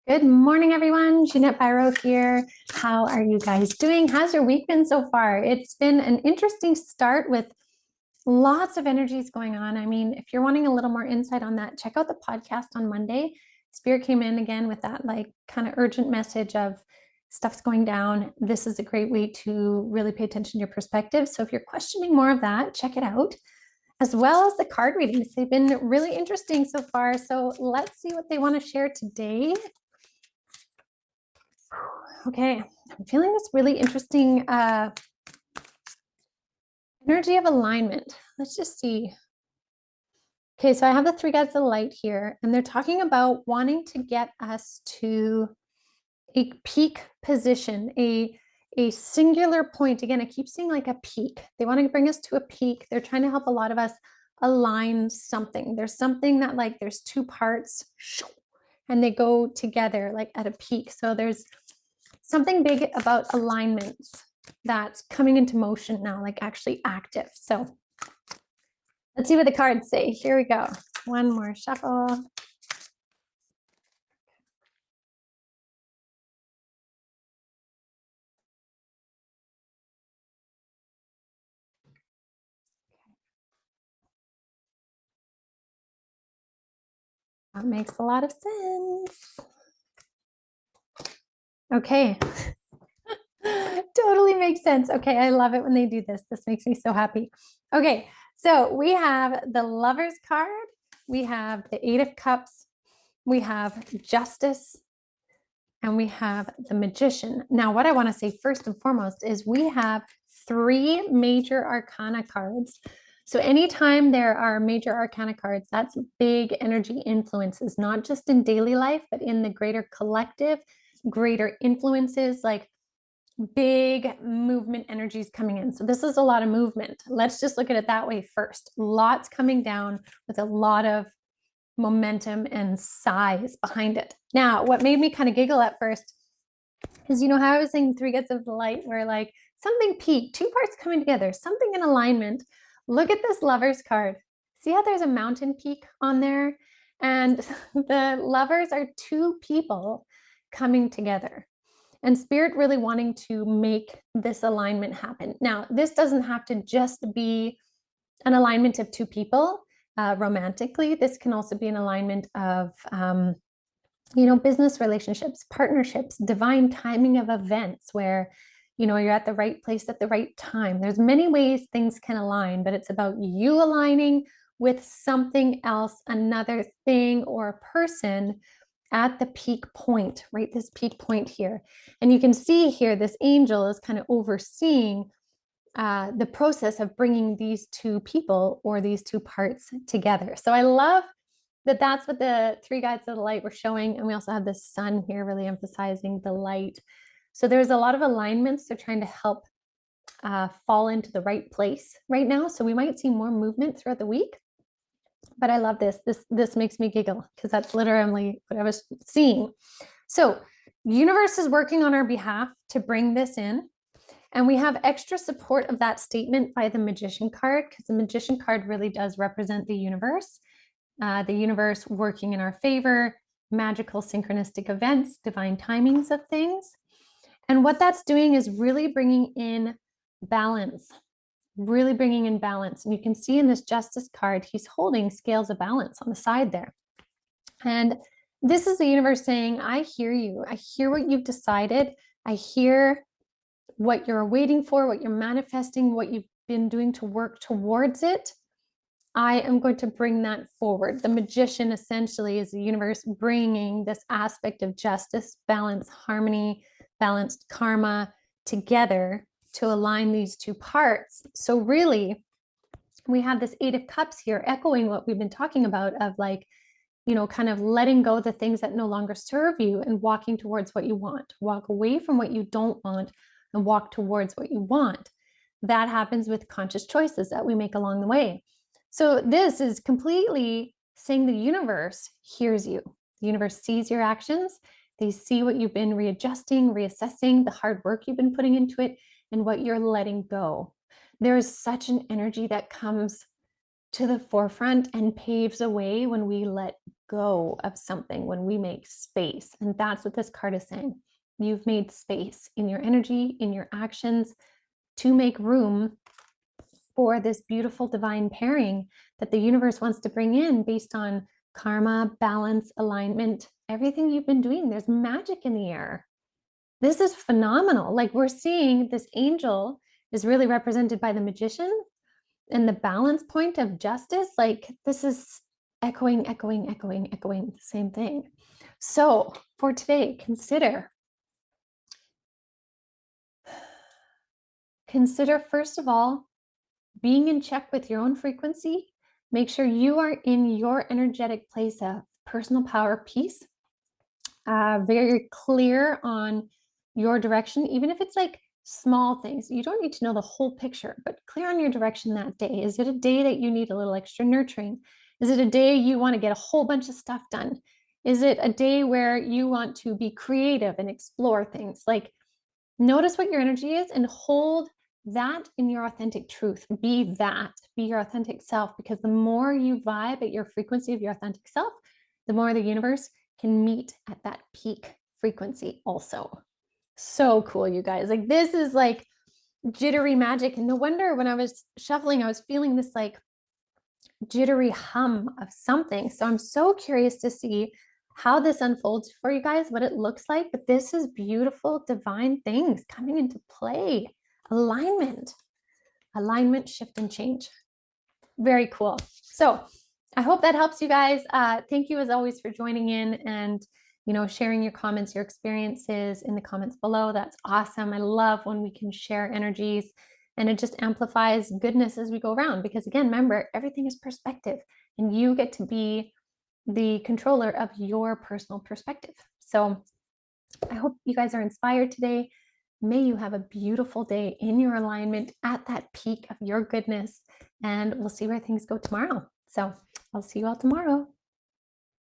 Good morning, everyone. Jeanette Byro here. How are you guys doing? How's your week been so far? It's been an interesting start with lots of energies going on. I mean, if you're wanting a little more insight on that, check out the podcast on Monday. Spirit came in again with that like kind of urgent message of stuff's going down. This is a great way to really pay attention to your perspective. So if you're questioning more of that, check it out, as well as the card readings. They've been really interesting so far. So let's see what they want to share today. Okay, I'm feeling this really interesting energy of alignment. Let's just see. Okay, so I have the three guides of light here, and they're talking about wanting to get us to a peak position, a singular point. Again, I keep seeing like a peak. They want to bring us to a peak. They're trying to help a lot of us align something. There's something that like there's two parts and they go together like at a peak. So there's something big about alignments that's coming into motion now, like actually active. So let's see what the cards say. Here we go. One more shuffle. That makes a lot of sense. Okay. Totally makes sense. Okay, I love it when they do this. This makes me so happy. Okay, so we have the Lovers card, we have the Eight of Cups, we have Justice, and we have the Magician. Now, what I want to say first and foremost is we have three major arcana cards. So anytime there are major arcana cards, that's big energy influences, not just in daily life, but in the greater collective, greater influences, like big movement energies coming in. So this is a lot of movement. Let's just look at it that way first. Lots coming down with a lot of momentum and size behind it. Now, what made me kind of giggle at first is, you know, how I was saying three gets of the light, where like something peaked, two parts coming together, something in alignment. Look at this Lovers card. See how there's a mountain peak on there? And the lovers are two people coming together, and Spirit really wanting to make this alignment happen. Now, this doesn't have to just be an alignment of two people romantically. This can also be an alignment of, business relationships, partnerships, divine timing of events where, you're at the right place at the right time. There's many ways things can align, but it's about you aligning with something else, another thing or a person at the peak point, right? This peak point here. And you can see here, this angel is kind of overseeing the process of bringing these two people or these two parts together. So I love that that's what the three guides of the light were showing. And we also have the sun here really emphasizing the light. So there's a lot of alignments they're trying to help fall into the right place right now. So we might see more movement throughout the week. But I love this. This makes me giggle because that's literally what I was seeing. So universe is working on our behalf to bring this in. And we have extra support of that statement by the Magician card, because the Magician card really does represent the universe working in our favor, magical synchronistic events, divine timings of things. And what that's doing is really bringing in balance, really bringing in balance. And you can see in this Justice card, he's holding scales of balance on the side there. And this is the universe saying, I hear you. I hear what you've decided. I hear what you're waiting for, what you're manifesting, what you've been doing to work towards it. I am going to bring that forward. The Magician essentially is the universe bringing this aspect of justice, balance, harmony, balanced karma together to align these two parts. So really, we have this Eight of Cups here echoing what we've been talking about of like, kind of letting go the things that no longer serve you and walking towards what you want. Walk away from what you don't want and walk towards what you want. That happens with conscious choices that we make along the way. So this is completely saying the universe hears you. The universe sees your actions. They see what you've been readjusting, reassessing, the hard work you've been putting into it, and what you're letting go. There is such an energy that comes to the forefront and paves a way when we let go of something when we make space. And that's what this card is saying. You've made space in your energy, in your actions to make room for this beautiful divine pairing that the universe wants to bring in based on karma, balance, alignment, everything you've been doing. There's magic in the air. This is phenomenal. Like we're seeing this angel is really represented by the magician and the balance point of justice. Like this is echoing, echoing, echoing, echoing the same thing. So for today, consider first of all, being in check with your own frequency. Make sure you are in your energetic place of personal power, peace, very clear on your direction, even if it's like small things. You don't need to know the whole picture, but clear on your direction that day. Is it a day that you need a little extra nurturing? Is it a day you want to get a whole bunch of stuff done? Is it a day where you want to be creative and explore things? Like, notice what your energy is and hold that in your authentic truth. Be your authentic self, because the more you vibe at your frequency of your authentic self, the more the universe can meet at that peak frequency also. So cool, you guys. Like this is like jittery magic. And no wonder when I was shuffling, I was feeling this like jittery hum of something. So I'm so curious to see how this unfolds for you guys, what it looks like. But this is beautiful, divine things coming into play. Alignment, shift, and change. Very cool. So I hope that helps you guys. Thank you as always for joining in and sharing your comments, your experiences in the comments below. That's awesome. I love when we can share energies and it just amplifies goodness as we go around. Because again, remember, everything is perspective and you get to be the controller of your personal perspective. So I hope you guys are inspired today. May you have a beautiful day in your alignment at that peak of your goodness, and we'll see where things go tomorrow. So I'll see you all tomorrow.